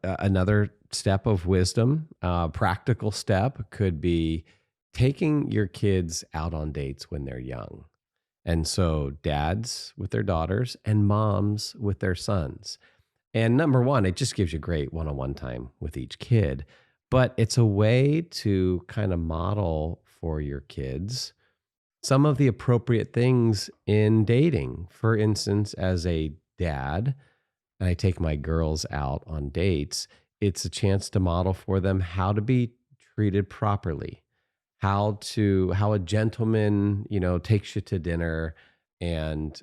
another step of wisdom, practical step could be taking your kids out on dates when they're young. And so dads with their daughters and moms with their sons. And number one, it just gives you great one-on-one time with each kid, but it's a way to kind of model for your kids some of the appropriate things in dating. For instance, as a dad, and I take my girls out on dates, it's a chance to model for them how to be treated properly, how a gentleman, takes you to dinner and,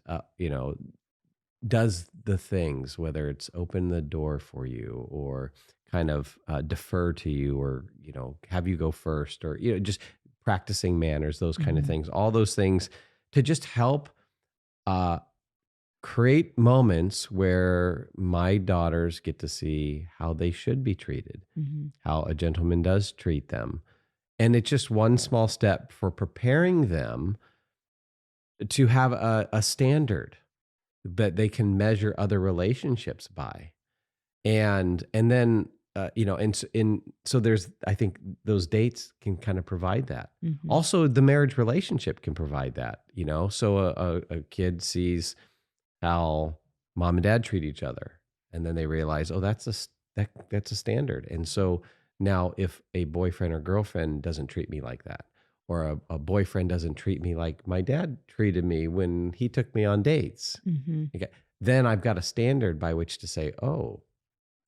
does the things, whether it's open the door for you or kind of defer to you or, have you go first or, just practicing manners, those kind of Mhm. things, all those things to just help uh, create moments where my daughters get to see how they should be treated, Mhm. how a gentleman does treat them. And it's just one small step for preparing them to have a standard that they can measure other relationships by. And then so there's, I think those dates can kind of provide that. Mhm. Also, the marriage relationship can provide that. So a kid sees how mom and dad treat each other, and then they realize, oh, that's a standard. And so now, if a boyfriend or girlfriend doesn't treat me like that, or a boyfriend doesn't treat me like my dad treated me when he took me on dates, Mhm. okay, then I've got a standard by which to say, oh,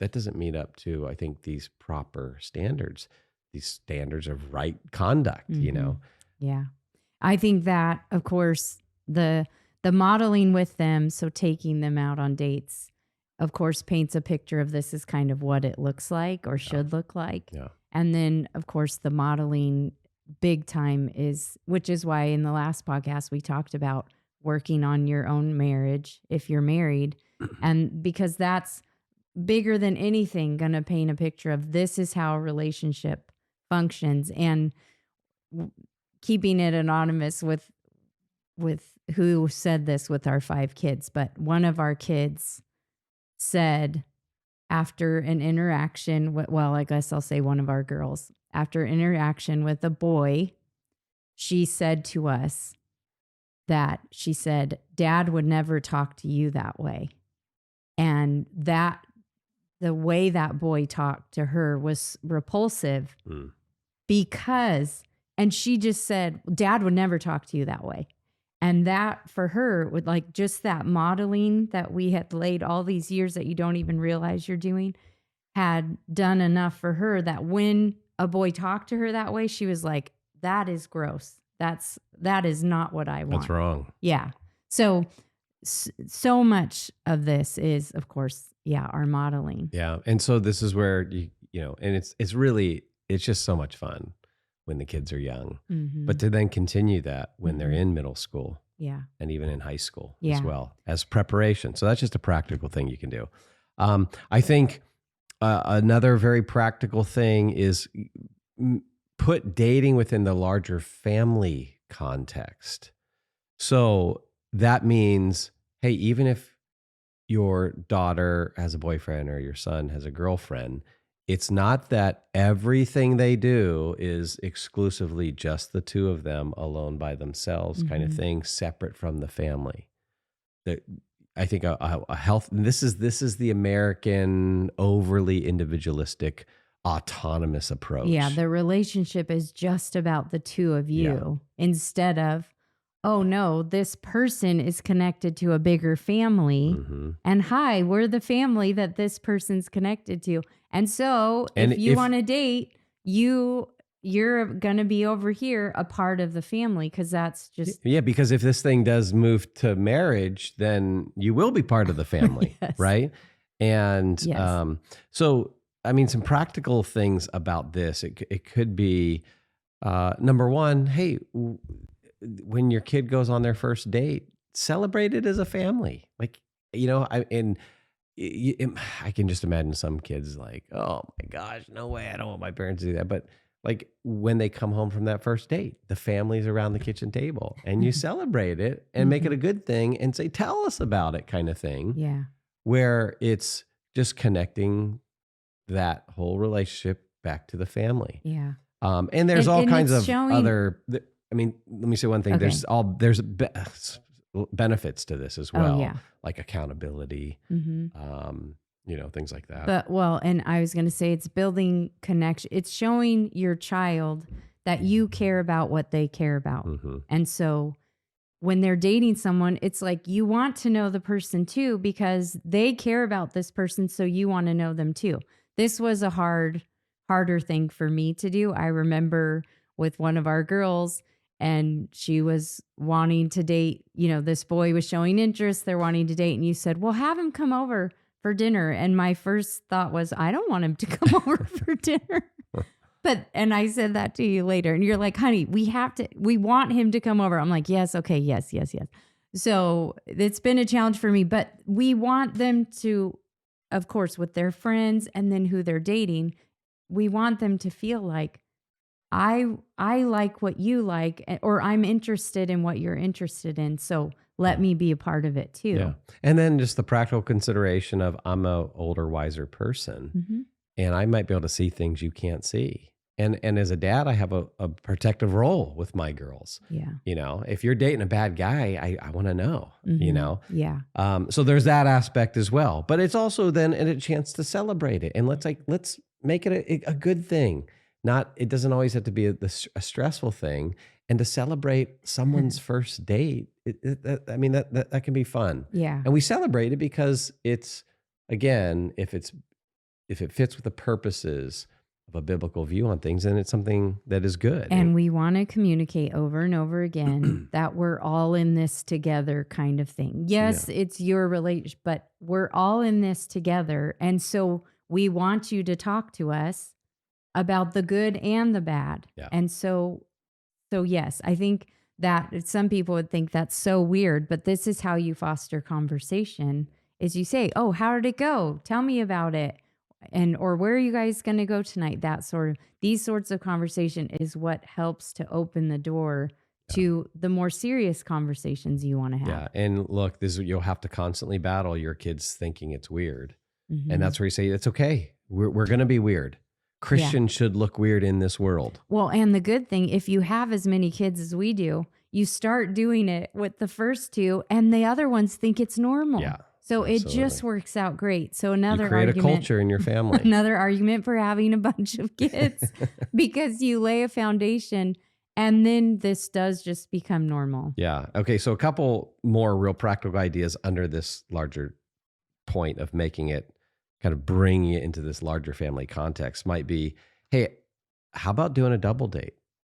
that doesn't meet up to, I think, these proper standards, these standards of right conduct. Mhm. Yeah. I think that, of course, the modeling with them, so taking them out on dates, of course, paints a picture of this is kind of what it looks like or Yeah. should look like. Yeah. And then, of course, the modeling big time is, which is why in the last podcast we talked about working on your own marriage if you're married. And because that's bigger than anything going to paint a picture of this is how a relationship functions. And w- keeping it anonymous with who said this with our 5 kids, but one of our kids said after an interaction with, well, I guess I'll say one of our girls, after interaction with a boy, she said to us that she said, Dad would never talk to you that way. And that the way that boy talked to her was repulsive Mm. because, and she just said, Dad would never talk to you that way. And that for her would like just that modeling that we had laid all these years that you don't even realize you're doing had done enough for her that when a boy talked to her that way, she was like, that is gross. That is not what I That's want. wrong. Yeah. So, so much of this is, of course, yeah, our modeling. Yeah. And so this is where and it's just so much fun when the kids are young. Mm-hmm. But to then continue that when they're Mm-hmm. in middle school Yeah. and even in high school as Yeah. well as preparation. So that's just a practical thing you can do. I think another very practical thing is put dating within the larger family context. So that means, hey, even if your daughter has a boyfriend or your son has a girlfriend, it's not that everything they do is exclusively just the two of them alone by themselves, kind of Mm-hmm. thing, separate from the family. That I think a health. And this is the American overly individualistic, autonomous Yeah, approach. the relationship is just about the two of Yeah. you instead of, oh no, this person is connected to a bigger family. Hmm. And hi, we're the family that this person's connected to. And so And if you if want to date, you're going to be over here a part of the family because that's just Yeah, because if this thing does move to marriage, then you will be part of the family, yes. right? And Yes. so, I mean, some practical things about this. It could be number one, hey, when your kid goes on their first date, celebrate it as a family. Like, I can just imagine some kids like, oh my gosh, no way, I don't want my parents to do that. But like when they come home from that first date, the family's around the kitchen table and you celebrate it and make it a good thing and say, tell us about it kind of thing, Yeah. where it's just connecting that whole relationship back to the family. Yeah. And there's all And kinds it's of showing other, I mean, let me say one thing. okay. There's benefits to this as Oh, well, yeah. like accountability, Mhm. things like that. But well, and I was going to say it's building connection. It's showing your child that you care about what they care about. Hmm. And so when they're dating someone, it's like you want to know the person too because they care about this person, so you want to know them too. This was a harder thing for me to do. I remember with one of our girls, and she was wanting to date, this boy was showing interest, they're wanting to date, and you said, "Well, have him come over for dinner." And my first thought was, "I don't want him to come over for dinner." And I said that to you later, and you're like, "Honey, we want him to come over." I'm like, "Yes, okay, yes, yes, yes." So it's been a challenge for me, but we want them to, of course, with their friends and then who they're dating, we want them to feel like I like what you like, or I'm interested in what you're interested in. So let Yeah. me be a part of it Yeah. too. And then just the practical consideration of I'm a older, wiser person, Hmm. and I might be able to see things you can't see. And as a dad, I have a protective role with my girls. Yeah. If you're dating a bad guy, I want to know, Hmm. Yeah. So there's that aspect as well. But it's also then a chance to celebrate it. And let's make it a good thing. It doesn't always have to be a stressful thing. And to celebrate someone's first date, I mean, that can be fun. Yeah. And we celebrate it because it's, again, if it fits with the purposes of a biblical view on things, then it's something that is good. And we want to communicate over and over again that we're all in this together kind of thing. Yes, Yeah. it's your relation, but we're all in this together. And so we want you to talk to us about the good and the bad. Yeah. And so yes, I think that some people would think that's so weird, but this is how you foster conversation is you say, "Oh, how did it go? Tell me about it." And or where are you guys going to go tonight? These sorts of conversation is what helps to open the door Yeah. to the more serious conversations you want to have. Yeah. And look, you'll have to constantly battle your kids thinking it's weird. And Mhm. that's where you say, it's okay. We're going to be weird. Yeah. Christians should look weird in this world. Well, and the good thing, if you have as many kids as we do, you start doing it with the first two, and the other ones think it's normal. Yeah, So it absolutely. just works out great. So You another create a argument, culture in your family. another argument for having a bunch of kids because you lay a foundation, and then this does just become normal. Yeah. Okay. So a couple more real practical ideas under this larger point of making it kind of bringing it into this larger family context might be, hey, how about doing a double date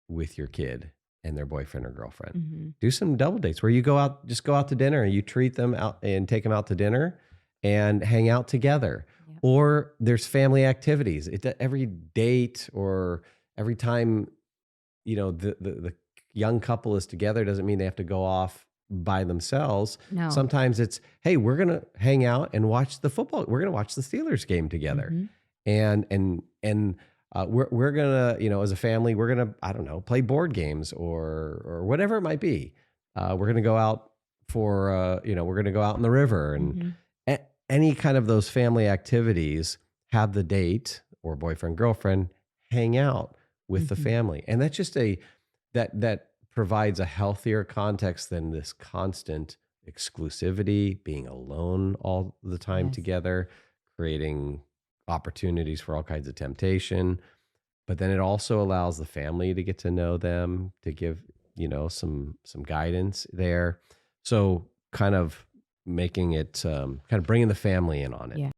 with your kid and their boyfriend or girlfriend? Mhm. Do some double dates where you just go out to dinner and you treat them out and take them out to dinner and hang out together. Yep. Or there's family activities. Every date or every time the young couple is together doesn't mean they have to go off by themselves. No. Sometimes it's, hey, we're gonna hang out and watch the football. We're gonna watch the Steelers game together, Mhm. and we're gonna, as a family, we're gonna, I don't know, play board games or whatever it might be. We're gonna go out we're gonna go out in the river and Mhm. any kind of those family activities. Have the date or boyfriend girlfriend hang out with the Mhm. family, and that's just that provides a healthier context than this constant exclusivity, being alone all the time Yes. together, creating opportunities for all kinds of temptation. But then it also allows the family to get to know them, to give, some guidance there. So kind of making it kind of bringing the family in on it. Yeah.